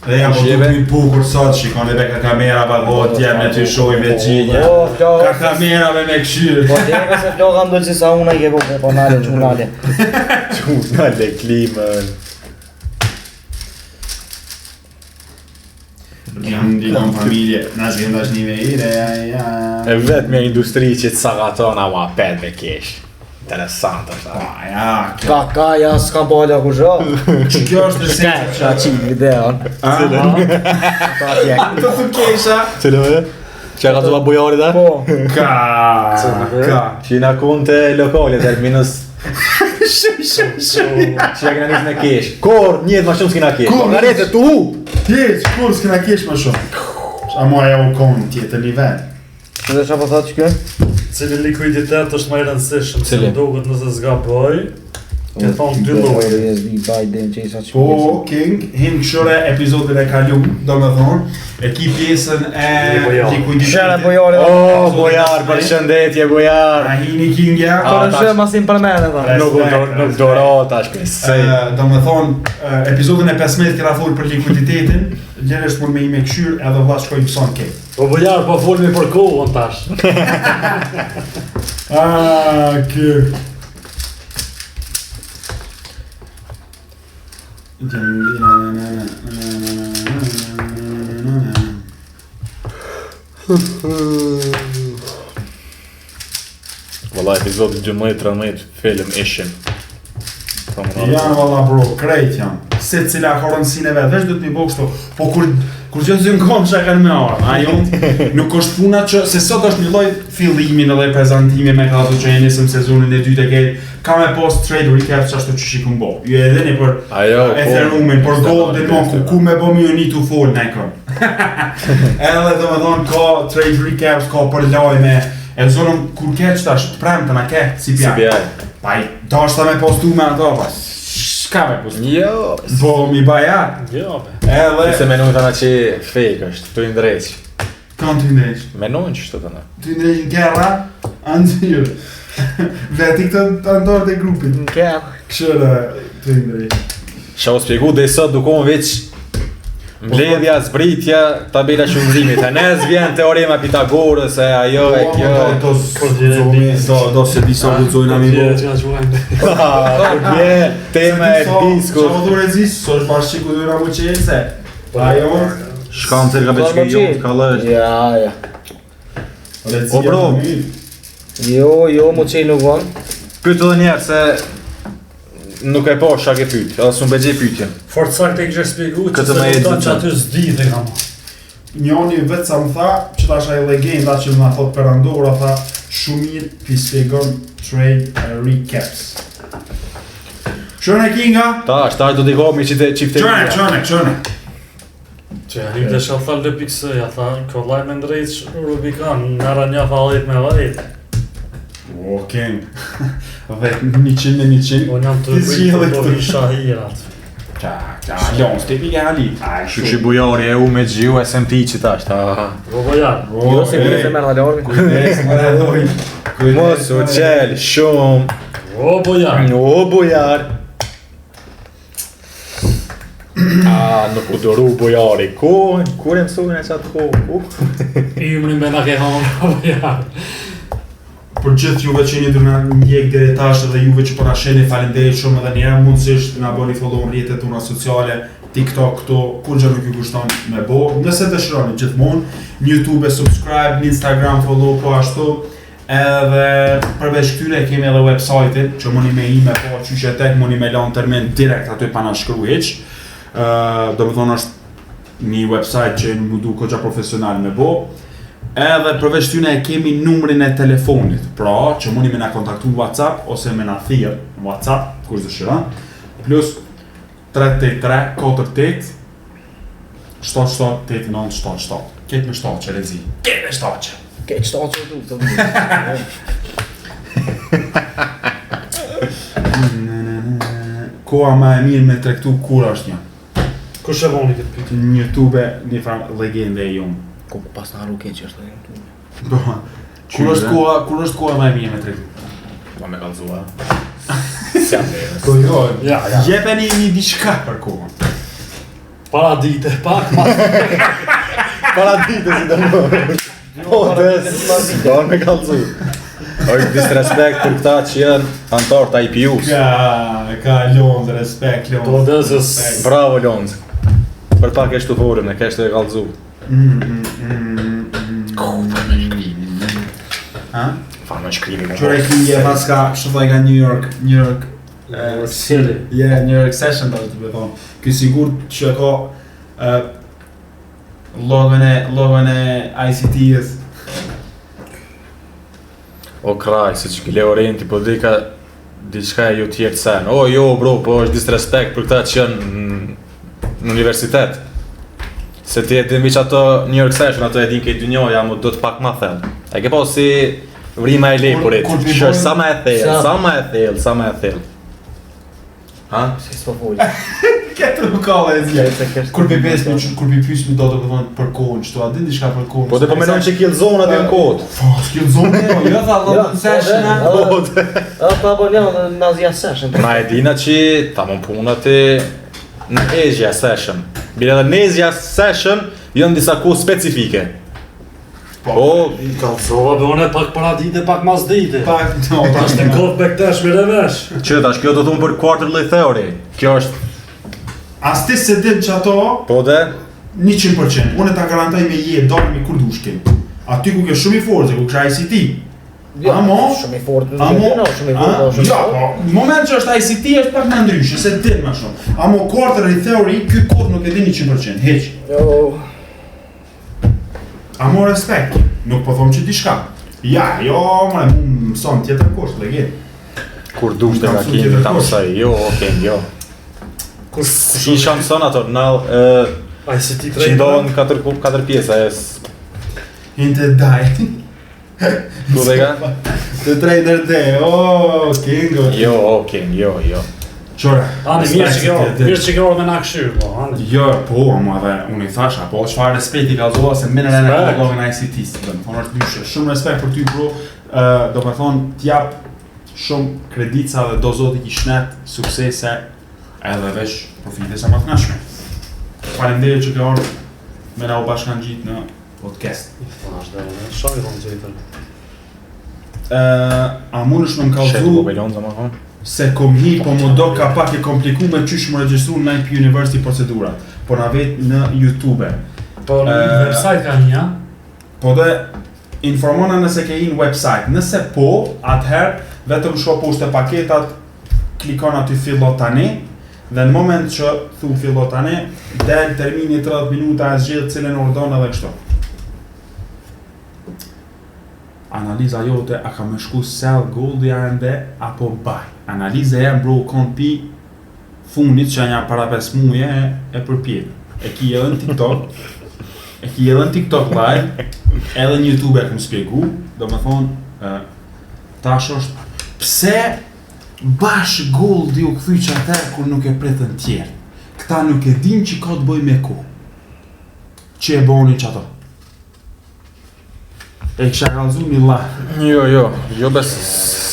Speaker 3: Dhe jam po të të bukur sot që kanë edhe ka kamera pa gotë, jem me të shoj me gjinja. Ka kamera me këshyrë.
Speaker 4: Po t'jeka se floga më dojtë si sa una i ke buke, po nale qunale.
Speaker 2: Qunale klimën.
Speaker 3: Jam ndikon familje, na s'kem dash një vejre, ja.
Speaker 2: E vetë me industri që të sagatona ma pet me kesh. Interesant është.
Speaker 3: Ja,
Speaker 4: Ka, ja s'kam po halja ku zho.
Speaker 3: që kjo është në
Speaker 4: Shka, qa qimë videon.
Speaker 3: Të të kesha.
Speaker 2: Cile me? Që ka zova bujari da?
Speaker 4: Po.
Speaker 3: Ka.
Speaker 2: Që na kun të lokalit, minus...
Speaker 3: Shumë.
Speaker 2: Që ja kena njës në kesh. Kor, njët ma shumë s'kina kesh.
Speaker 3: Kor,
Speaker 2: Nga rete, tu!
Speaker 3: Keq, kur s'kena kesh ma shumë. A mua ja u konë tjetër nivel.
Speaker 4: Dhe qa po thot që kjo?
Speaker 1: Cili likuiditet është më i rëndësishëm, se
Speaker 2: Cili?
Speaker 1: më duket nëse s'ga bëj, ke thonë dy lloje.
Speaker 4: USB Biden që isa që
Speaker 3: Po, King, him këshore epizodin e kalum, do me thonë, e ki pjesën e likuiditetit.
Speaker 4: Shene bojari.
Speaker 2: O, bojar, për shëndetje, bojar.
Speaker 3: A hini Kingja.
Speaker 4: Por në shë masim për mene, tha.
Speaker 2: Nuk dorot, ashtë kësej.
Speaker 3: Do me thonë, epizodin e 15 kena folë për likuiditetin, gjeresht mund me i me këshyr edhe vla shkoj mëson kej.
Speaker 1: Po bëjar, po folmi për kohën tash.
Speaker 3: Kë.
Speaker 2: Valla epizodi 12-13 film ishin.
Speaker 3: Janë valla bro, krejt janë. Se cila ka rëndësinë e vetë, veç duhet mi bo kështu. Po kur që zënë kom që kanë me arë, ajo nuk është puna që, se sot është një lloj fillimin edhe prezantimi me ka ato që e nisëm sezonin e 2 të kejt, ka me post trade recap që ashtu që shikun bo. Ju e dheni për Ethereumin, për Golden Moon, ku me bo mi unë të folë në ekon. Edhe do me thonë ka trade recaps, ka për lajme, e zonëm kur ke që tash të premë të na ke CPI. Pa i dashta me postu me ato, pa shka me postu?
Speaker 2: Jo.
Speaker 3: Po mi baja?
Speaker 1: Jo, be.
Speaker 3: Edhe...
Speaker 2: Se menojnë të na që fake është, të indreq.
Speaker 3: Kanë të indreq?
Speaker 2: Menojnë që shtë të na.
Speaker 3: Të indreq në gera, anëzirë. Veti këtë të ndorë të grupit.
Speaker 4: Në kërë.
Speaker 3: Këshërë të indreq.
Speaker 2: Qa u spjegu dhe sot dukon veç mbledhja, zbritja, tabela shumëzimit. E nes vjen teorema Pitagorës, e ajo e kjo e...
Speaker 3: Do se disa gudzojnë a mi bo.
Speaker 2: Vje, tema e diskur.
Speaker 3: Qa do rezis, so është bashkë që gudzojnë a mu qenë se. Ajo...
Speaker 2: Shkanë të rga beqke jonë të kalësht.
Speaker 4: Ja.
Speaker 2: O bro.
Speaker 4: Jo, mu qenë nuk vonë.
Speaker 2: Pytë dhe njerë se... Nuk e po shka ke pyt, edhe s'u begje pytjen.
Speaker 1: Fort saktë e kishe shpjegu që
Speaker 2: Këtë
Speaker 1: se
Speaker 2: me
Speaker 1: do
Speaker 2: e
Speaker 1: të që
Speaker 2: zëtë.
Speaker 1: aty s'di dhe kama.
Speaker 3: Njoni vetë sa më tha, që ta është ajo legenda që më thot Perandora, tha shumë mirë pi spjegon trade recaps. Qëne Kinga?
Speaker 2: Tash do t'i gomi qifte
Speaker 3: Qëne.
Speaker 1: Që janë i të shathal dhe pikse, ja tha, kollaj me ndrejt Rubikan, nëra një thalit me vajt.
Speaker 3: Okej. Vetë 100
Speaker 1: Unë jam të bëjtë të bëjtë shahirat.
Speaker 3: Lons, të pike hali.
Speaker 2: Që bujari e u me gjiu e sem ti që tash, ta...
Speaker 1: Robojar.
Speaker 4: Jo, se kërë se mërë dhe lormi.
Speaker 3: Kujdes, më redoj.
Speaker 2: Mos u qel, shumë...
Speaker 1: Robojar.
Speaker 2: O bujar! Nuk u dëru bujari, kur e mësujnë e qatë ku?
Speaker 1: I më me nga ke hamë Robojar.
Speaker 3: Për gjithë juve që jeni duke na ndjek deri tash dhe juve që po na shihni, faleminderit shumë edhe një herë. Mundësisht na bëni follow në rrjetet tona sociale, TikTok këto, kur gjë nuk ju kushton me bo. Nëse dëshironi gjithmonë, në YouTube subscribe, në Instagram follow po ashtu. Edhe përveç këtyre kemi edhe website-in që mundi me ime po qysh e tek mundi me lanë termin direkt aty pa na shkruaj hiç. Do të thonë është një website që më du koqa profesional me bo. Edhe përveç tyne e kemi numrin e telefonit, pra që mundi me na kontaktu në WhatsApp ose me na thirr në WhatsApp, kush dëshiron, plus 383 48 77 89 77. Ketë me shtaqe, rezi. Ketë me shtaqe.
Speaker 4: Ketë shtaqe du, të
Speaker 3: Koha ma e mirë me trektu kur është një.
Speaker 1: Kush e voni këtë pyetje?
Speaker 3: Në YouTube një farë legende e jomë.
Speaker 4: Ko pas në haru keqë është dhe në
Speaker 3: Po, kur është koha ma e mirë me trektu?
Speaker 2: Ma me kalzua.
Speaker 3: Po jo,
Speaker 1: Ja.
Speaker 3: jepeni një diçka për kohën.
Speaker 1: Para dite, pak ma.
Speaker 2: Para dite si të më. Po, do me kalzu. është disrespekt për këta që janë antar të IPU-s.
Speaker 3: Ka Londë, respekt Londë.
Speaker 1: Po dëzës.
Speaker 2: Bravo Londë. Për pak e shtu forëm, ne kështë e kalzu. Farë me shkrimi.
Speaker 3: Qore Kingi e paska, shëtoj nga New York
Speaker 1: City.
Speaker 3: Yeah, New York Session të të thonë. Ky sigur që ka logon e ICT-s.
Speaker 2: O kraj, se që kile orienti, po dika diçka e ju tjerë të sen. O jo bro, po është disrespekt për këta që janë në universitet. Se ti e din viq ato New York Session, ato e din këtë dynjoja, mu do të pak ma thellë. E ke po si vrima e lepurit, që është sa ma e thellë, sa ma e thellë. Ha?
Speaker 4: Si s'po folë.
Speaker 3: Këtë nuk ka dhe e zjetë. Kur pi pysmi do të thonë për kohën, qëto, a din diçka për kohën?
Speaker 2: Po të përmenojnë që kjellë zonë aty në kodë.
Speaker 3: Po, s'kjellë zonë, jo tha London Session,
Speaker 4: A ta bëllon dhe Nazia Session.
Speaker 2: Na e dina që ta mën puna ti në Asia Session. Bile dhe në Asia Session jënë disa kohë specifike. Po,
Speaker 1: I kalzova be une pak para dite, pak mas dite.
Speaker 3: Pak, no,
Speaker 1: Ta është në kohë me këtesh me revesh.
Speaker 2: që tash kjo do thumë për quarterly theory. Kjo është
Speaker 3: As ti se din që ato...
Speaker 2: Po dhe?
Speaker 3: 100%. Unë ta garantoj me dormi kur dushkin. Aty ku ke shumë i fortë, ku ke ICT.
Speaker 4: Shumë i fortë, shumë i fortë.
Speaker 3: Ja, po, në moment që është ICT është pak më ndryshe, se din më shumë. Amo quarterly theory, ky kod nuk e din 100%, hiç.
Speaker 4: Jo.
Speaker 3: Amo respekt, nuk po them që diçka. Ja, jo, më mëson tjetër kusht, legit.
Speaker 2: Kur dushte nga kemi ta mësaj, jo, okay, jo. Si shanson ato,
Speaker 1: ICT
Speaker 2: që ndohen 4 pjesa e...
Speaker 3: Inte daj.
Speaker 2: Ku dhe ka?
Speaker 3: Të trader day, Kingo.
Speaker 2: Jo, King, jo.
Speaker 3: Qora.
Speaker 1: Ani, mirë që kjo me na këshyrë, po, Ani.
Speaker 3: Jo, po, mua dhe unë i thasha, po, çfarë respekti ka zoha se minën e në pedagogin ICT-s, dhe më thonë është dyshe. Shumë respekt për ty, bro, do me thonë t'jap shumë kredica dhe do zoti ki shnet, suksese, edhe veç profite sa më të nashme. Faleminderit që ke ardhur me na u bashkan gjitë në podcast.
Speaker 1: Shumë i thonë gjithër.
Speaker 3: A mund është me më kallëzu se kom hi, po më do ka pak e komplikume qysh më regjistru në IP University procedurat, po na vetë në YouTube.
Speaker 1: Po në website ka një,
Speaker 3: po dhe informona nëse ke i në website, nëse po, atëherë vetëm shko poshtë e paketat, klikon aty fillo tani, dhe në moment që thu fillo tani, del termini 30 minuta e zgjedh cilën ordon edhe kështu. Analiza jote a ka më shku sell gold AMD apo buy. Analiza e bro kon pi funit që nja para 5 muje e përpjet. E ki edhe në TikTok live, edhe në YouTube e këmë spjegu, do me thonë, tash është pse bash goldi u këthy që atër kur nuk e pretën tjerë. Këta nuk e din që ka të bëj me ku. Që e boni që ato. E kësha kalzu një la.
Speaker 2: Jo bes,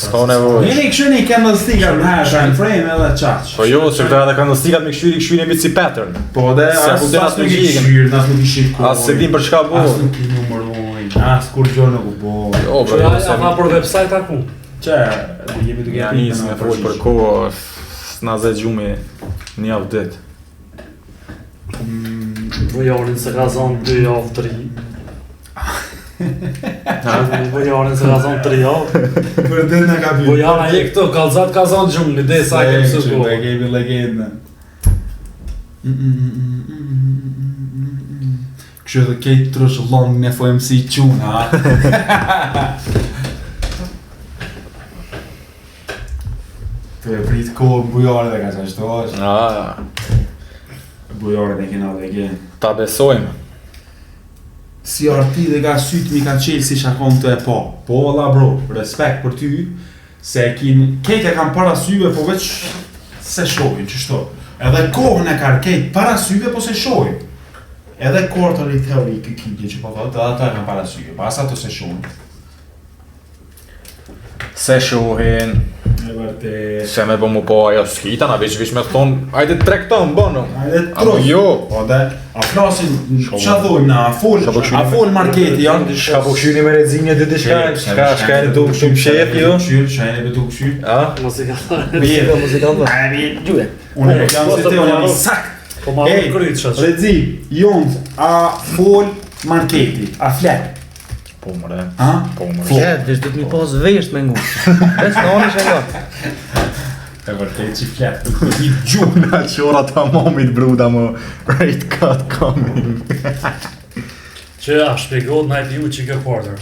Speaker 2: s'ka nevoj.
Speaker 3: Njeni këshyri i candlestick-at në time frame edhe qaq.
Speaker 2: Po jo, se këta edhe candlestick-at me këshyri e bitë si pattern.
Speaker 3: Po dhe as nuk i këshyri, as nuk i shikoj.
Speaker 2: As se din për çka bo.
Speaker 3: As nuk i numëroj, as kur gjo nuk u bo.
Speaker 2: Jo, bro,
Speaker 1: a tha për website aku?
Speaker 3: Që, jemi duke
Speaker 2: ja nis me fol për kohë, s'na zë gjumi një javë dit.
Speaker 1: Vojarin se ka zonë 2 javë 3. Vojarin se ka zonë 3 javë.
Speaker 3: Për dhe në ka bjë.
Speaker 1: Vojana je këto, kalzat ka zonë gjumë, një dhe sa kemë së kohë.
Speaker 3: E kemi legendën. Kështë dhe kejtë trush long në FOMC qunë, ha? Të e prit kohë bujare dhe ka qashtu është. Bujare dhe kena legend.
Speaker 2: Ta besojmë.
Speaker 3: Si arti dhe ka sytë mi ka qelë si shakon të e po. Po, la bro, respekt për ty, se kejtë e kam para syve, po veç se shohin, qështu. Edhe kohën e ka kejtë para syve, po se shohin. Edhe quarterly theory këkindje që po thotë, edhe ata e kam para syve, pas ato se shohin.
Speaker 2: Se shohin.
Speaker 3: E vërte...
Speaker 2: Se me bo mu po ajo s'kita, na vish me thonë, ajde trekton, bono.
Speaker 3: Ajde
Speaker 2: Amo jo.
Speaker 3: Po dhe, a flasin, qa dhojmë na, a fol marketi, janë?
Speaker 2: Shka po këshyri me rezinje dy shka e në tuk shumë shep, jo?
Speaker 3: Shka e në betuk këshyri.
Speaker 1: Muzikant.
Speaker 3: Muzikant. Gjue. Unë e janë si te, unë jam i sakt.
Speaker 1: Po ma më kryt që.
Speaker 3: Redzi, jonë, a fol marketi, a flet.
Speaker 2: Po mëre.
Speaker 3: Po
Speaker 2: mëre.
Speaker 4: Flet, vesh du t'mi pas vesht me ngu. Vesh në anë ishe nga.
Speaker 3: E vërtej që flet, i gjumë.
Speaker 2: Na qora ta momit bruda më rate cut coming.
Speaker 1: Që a shpjegot na e ju që kjo quarter.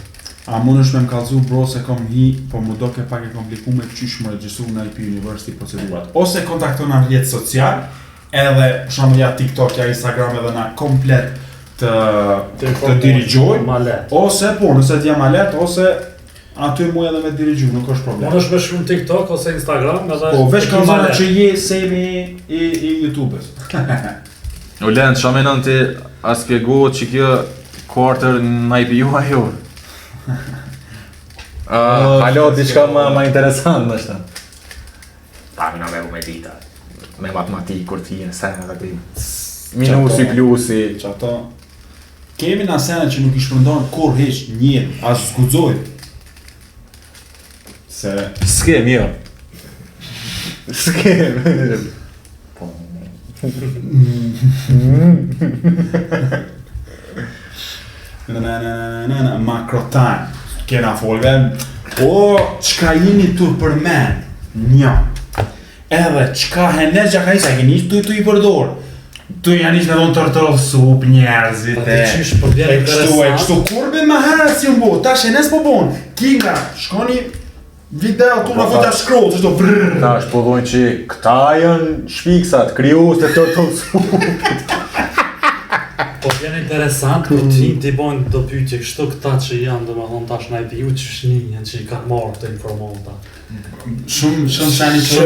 Speaker 3: A mund është me më kallzu bro se kom hi, po mu do ke pak e komplikume qysh më regjistru në IP University procedurat. Ose kontakton në rjetë social, edhe shamëlja TikTok, ja Instagram edhe na komplet të dirigjoj, ose po, nëse t'ja ma let, ose aty mu edhe me dirigju, nuk është problem.
Speaker 1: Mund është me shumë TikTok ose Instagram, edhe...
Speaker 3: Po, veç ka zona që je semi i YouTube-ës.
Speaker 2: U len, qa menon ti a spjegohet që kjo quarter në IPU ajo? Halo, diçka ma interesant, nështë. Ta mina me dita, me matematik, kur t'hi në sen edhe ti. Minusi, plusi.
Speaker 3: Që ato... Kemi në sene që nuk i shpërndon kur heq njërë, as zgudzoj. Se...
Speaker 2: S'kem, jo. S'kem.
Speaker 3: Macro time. Kena folve. O, qka jeni tu për men? Nja. Edhe qka hene gjaka isa keni tu i përdor. Tu janë ishtë në donë tërtërëllë sup, njerëzit e kështu kurbe ma herë si më bo, ta shenes po bon. Kinga, shkoni video tu në fotja shkroll, që shto brrrr.
Speaker 2: Ta është po dojnë që këta janë shpiksat, kryus të tërtërëllë supit.
Speaker 1: Po vjen interesant, kur ti bojnë do pyetje kështu këta që janë, domethënë tash na i biju që shninjen që i kanë marrë të informanta.
Speaker 3: Shumë shani që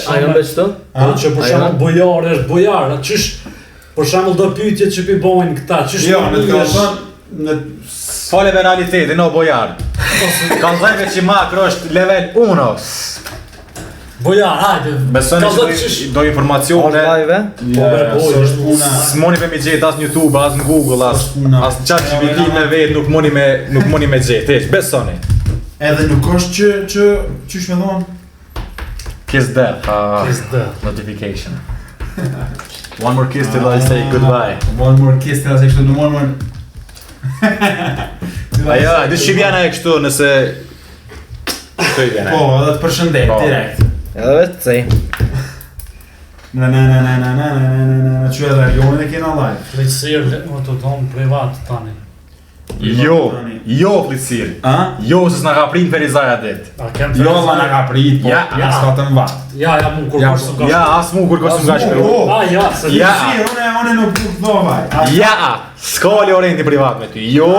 Speaker 4: A janë me qëto?
Speaker 1: Po që për shembull bojar është bojar, çysh për shembull do pyetje që pi bojnë këta, çysh
Speaker 3: jo, në të thënë në
Speaker 2: Fole me realitetin, o bojar. Kanë dhejve që makro është level 1.
Speaker 1: Bojar, hajde.
Speaker 2: Besoni që do informacione.
Speaker 3: është puna.
Speaker 2: S'moni me gjetë as në YouTube, as në Google, as në ChatGPT me vetë nuk moni me gjetë, eq, besoni.
Speaker 3: Edhe nuk është që qysh me thonë?
Speaker 2: Kiss death,
Speaker 1: Kiss death.
Speaker 2: notification. One more kiss till I say goodbye.
Speaker 3: One more kiss till I say kështu, one more...
Speaker 2: Aja, dhe që vjena e kështu nëse... Kështu i vjena.
Speaker 3: Po, edhe të përshëndet, direkt.
Speaker 4: Edhe vetë cej.
Speaker 3: Që edhe jonë e kena live.
Speaker 1: Fleksirë, më të tonë privat tani.
Speaker 2: Jo flicir. Jo se s'na ka prit Ferizaja det.
Speaker 3: Jo la na ka prit, po as ka të mbat.
Speaker 1: Ja, mu kur kosh të gash.
Speaker 2: Ja, as mu kur kosh të gash.
Speaker 1: Ja, se
Speaker 2: ja.
Speaker 3: Unë nuk duk dhovaj.
Speaker 2: Ja, s'ka orienti privat me ty. Jo.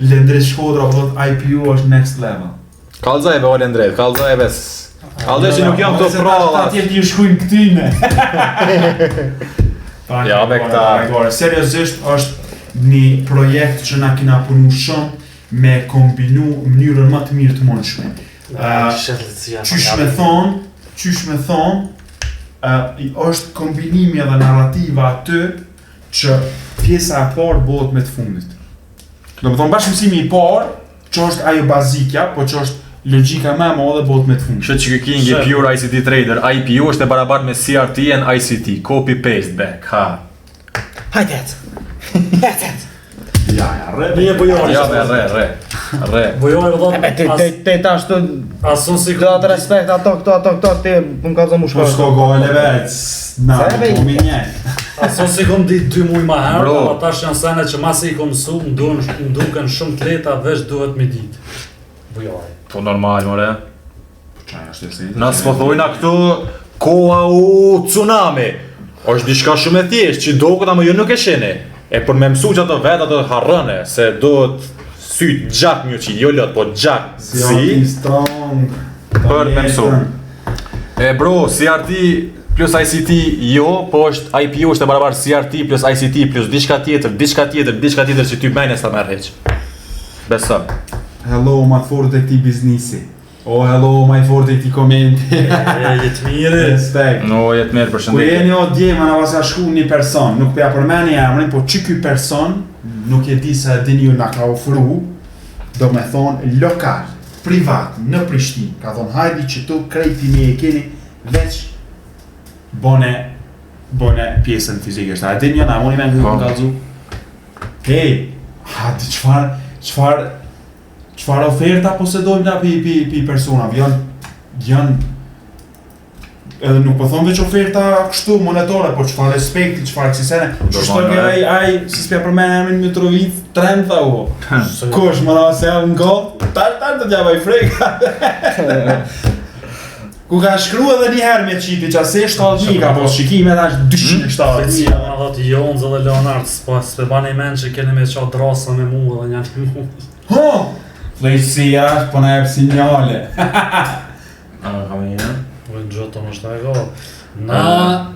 Speaker 3: Lendri Shkodra, po thot IPO është next level.
Speaker 2: Kallëzaj be ole Ndrejt, kallëzaj be. Kallëzaj që nuk jam këto prova.
Speaker 3: Ta tjetë një shkujnë këtyne.
Speaker 2: Ja, me këta.
Speaker 3: Seriosisht është një projekt që na kena punu shumë me kombinu mënyrën më të mirë të mundshme. Qysh me thonë, është kombinimi edhe narrativa aty që pjesa e parë bëhet me të fundit. Do më thonë bashkëmësimi i parë, që është ajo bazikja, po që është logjika më e madhe bëhet me të fundit.
Speaker 2: Kështu që King i pure ICT trader, IPO është e barabartë me CRT and ICT, copy paste back, ha.
Speaker 4: Hajtet.
Speaker 3: Ja, re.
Speaker 1: Nije bojore.
Speaker 2: Ja, re.
Speaker 1: Bojore vëllai.
Speaker 4: Te tash të
Speaker 1: Asun si
Speaker 4: do të respekt ato këto ti më ka zonë
Speaker 3: Po
Speaker 4: shkollë.
Speaker 3: shko gojnë veç, na, po mi një.
Speaker 1: Asun si kom ditë 2 muaj më herë, ama tash janë sene që masi i kom mësu, më duken shumë të lehta, veç duhet me ditë. Bojore.
Speaker 2: Po normal, more.
Speaker 3: Çaj është e sejtë.
Speaker 2: Na s'po thojna këtu koha u tsunami. Është diçka shumë e thjeshtë që do këta më ju nuk e shini. E për me mësu që ato vetë ato harrëne, se do të sytë gjak një që jo lot, po gjak zi.
Speaker 3: Strong.
Speaker 2: Për me mësu. E bro, CRT plus ICT jo, po është IPO është e barabartë CRT plus ICT plus diçka tjetër që ty bejnë e sa merr heq. Beso.
Speaker 3: Hello, ma të forët e këti biznisi. Oh, hello, ma i forët e këti komenti.
Speaker 1: Jetë mirë.
Speaker 3: Respekt.
Speaker 2: No, jetë mirë për
Speaker 3: Kur
Speaker 2: shëndetje.
Speaker 3: jeni o djema na vasa shku një person, nuk përja përmeni emrin, po që ky person, nuk e di se dini ju na ka ofru, do me thonë lokal, privat, në Prishtinë. Ka thonë hajdi që tu krejti një e keni, veç bone pjesën fizikisht. A dini ju na moni me në kalzu? Hej, hajdi qfar oferta posedojmë na pi personave, janë edhe nuk po thonë veç oferta kështu monetare, po çfarë respekti, çfarë kësisene. Shto ke ai si s'pja përmend emrin Mitrovic, trend tha u. Kush më ra se janë gol, tar të djava i freka. Ku ka shkru edhe një herë me qipi që ase 70.000 ka po shikime tash 270.000.
Speaker 1: Ato të Jonz dhe Leonard, s'pe bani men që keni me qa drasa me mu dhe një mu.
Speaker 3: Ho! Flejtësia, po na jep sinjale.
Speaker 2: Kam një.
Speaker 1: Po në gjoto më shta e go. Na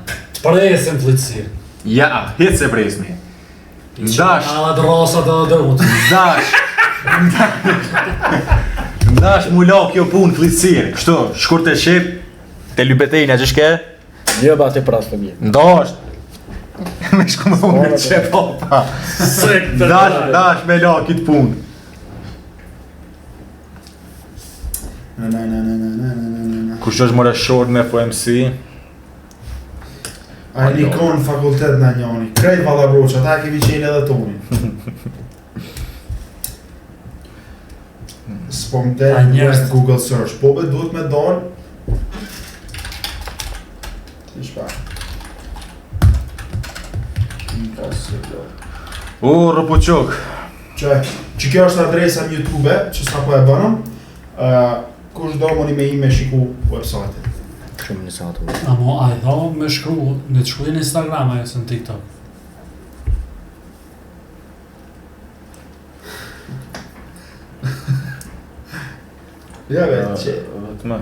Speaker 1: të presim flytësirë.
Speaker 2: Ja, hitë se presmi. Ndash.
Speaker 1: Na dhe drasat edhe dërmut.
Speaker 2: Ndash mu la kjo punë flytësirë. Kështu, shkurt e shqip, te lypetejnja që shke?
Speaker 4: Jo ba te pras për mirë.
Speaker 2: Ndash. Me shku me unë me që popa. Ndash me la këtë punë. Kush është more short me FOMC?
Speaker 3: A një konë fakultet në njoni, krejt valla broqa, ta kemi qenë edhe toni. S'po më del Google search, po be duhet me donë. Ti shpa.
Speaker 2: Rëpuqok.
Speaker 3: Që kjo është adresa në YouTube, që s'ka po e bënëm. Kush do mëni me ime shiku website-it.
Speaker 4: Shumë në satu.
Speaker 1: Amo, a i tha me shkru, në të shkruaj në Instagram e së në TikTok.
Speaker 3: Ja që...
Speaker 2: Vetëme.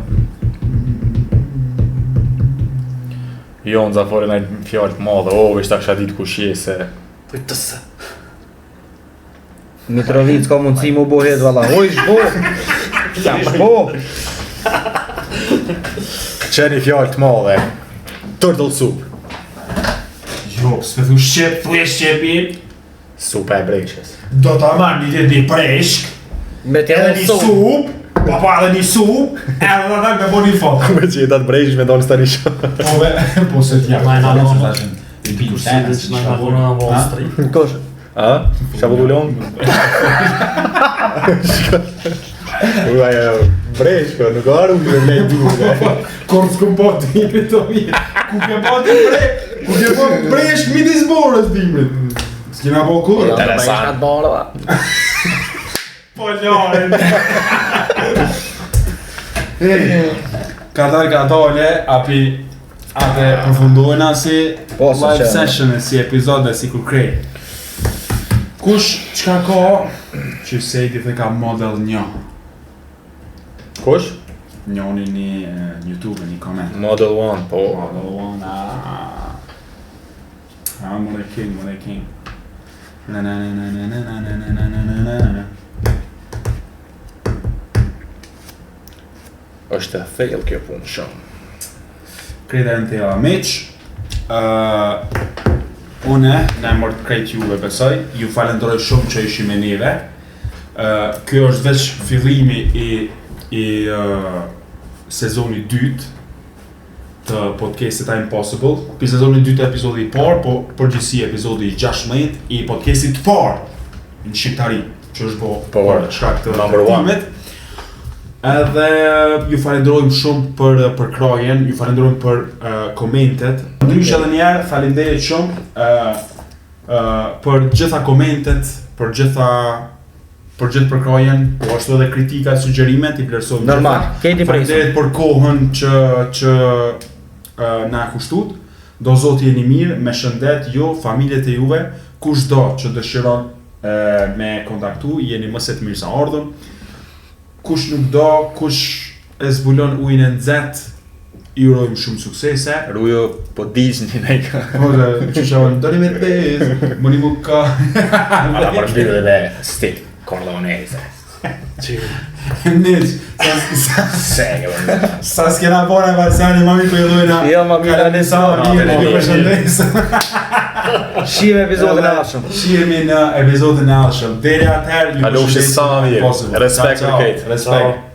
Speaker 2: Jo, në zafore në fjallë të madhe, ishta kësha ditë kush je se...
Speaker 1: Pëjtëse.
Speaker 4: Mitrovic ka mundësi mu bohet valla. Shbo! Shbo!
Speaker 2: Qeni fjallë të madhe. Turtle soup.
Speaker 3: Jo, s'me thu shqep, thu e shqepin.
Speaker 2: Supa e breshës.
Speaker 3: Do ta marrë një një preshk,
Speaker 4: Me
Speaker 3: edhe një sup, pa edhe një sup, edhe dhe me bo një foto.
Speaker 2: Me që jetat breshës me donë s'ta një shumë.
Speaker 3: Po se t'ja.
Speaker 1: Ma e në
Speaker 3: në
Speaker 1: në I pinë tenë, që në në në Wall Street.
Speaker 4: Kosh.
Speaker 2: A? Qa po dullon? Breshko, nuk arru me lejt duke.
Speaker 3: Kur s'kum po t'imit të mirë. Ku ke po t'imrit? Ku ke po breshk midis borës t'imrit? S'kina po kur?
Speaker 2: Interesant.
Speaker 3: Po ljaren. Ka dole, api përfundojna si live session e si epizode si kur krej. Kush qka ka që sejti dhe ka model një?
Speaker 2: Kush?
Speaker 3: Njoni një YouTube një koment.
Speaker 2: Model 1, po.
Speaker 3: Model 1, më dhe king.
Speaker 2: është e thellë kjo punë shumë.
Speaker 3: Krejta në tela meq. Une, ne mërë të krejt juve besoj, ju falenderoj shumë që ishim e neve. Kjo është veç fillimi i sezoni 2 të podcastit Impossible. Pi sezoni 2 të epizodi i parë, po përgjithsi epizodi i 16 i podcastit të parë në Shqiptari, që është bo shkak të timit. Edhe ju falenderojmë shumë për krajen, ju falenderojmë për komentet. Ndryshe edhe njerë, falenderit shumë për gjitha komentet, për gjithë për krajen, po ashtu edhe kritika, sugjerimet, i vlerësojmë gjitha.
Speaker 4: Normal, keti presim.
Speaker 3: Falenderit për kohën që na kushtut. Do zoti jeni mirë, me shëndet ju, familjet e juve, kush do që dëshiron me kontaktu, jeni më se të mirë sa ardhën. Kush nuk do, kush e zbulon ujnë e nxehtë, i urojmë shumë suksese.
Speaker 2: Rujo po Disney ne ka.
Speaker 3: Ora, që shavon, doni me tezë, më një më ka.
Speaker 2: Alla për shbirë dhe stil, Corleonese.
Speaker 3: Nic, sa s'kena pona e Varsani, mami për jodojna.
Speaker 4: Jo, mami në nësa,
Speaker 3: Mirë, një përshëndesë.
Speaker 4: Shihemi epizodin e ashëm.
Speaker 3: Shihemi në epizodin e ashëm. Deri atëherë, ju
Speaker 2: Kalofshi sa mirë. Respekt për këtë.
Speaker 3: Respekt.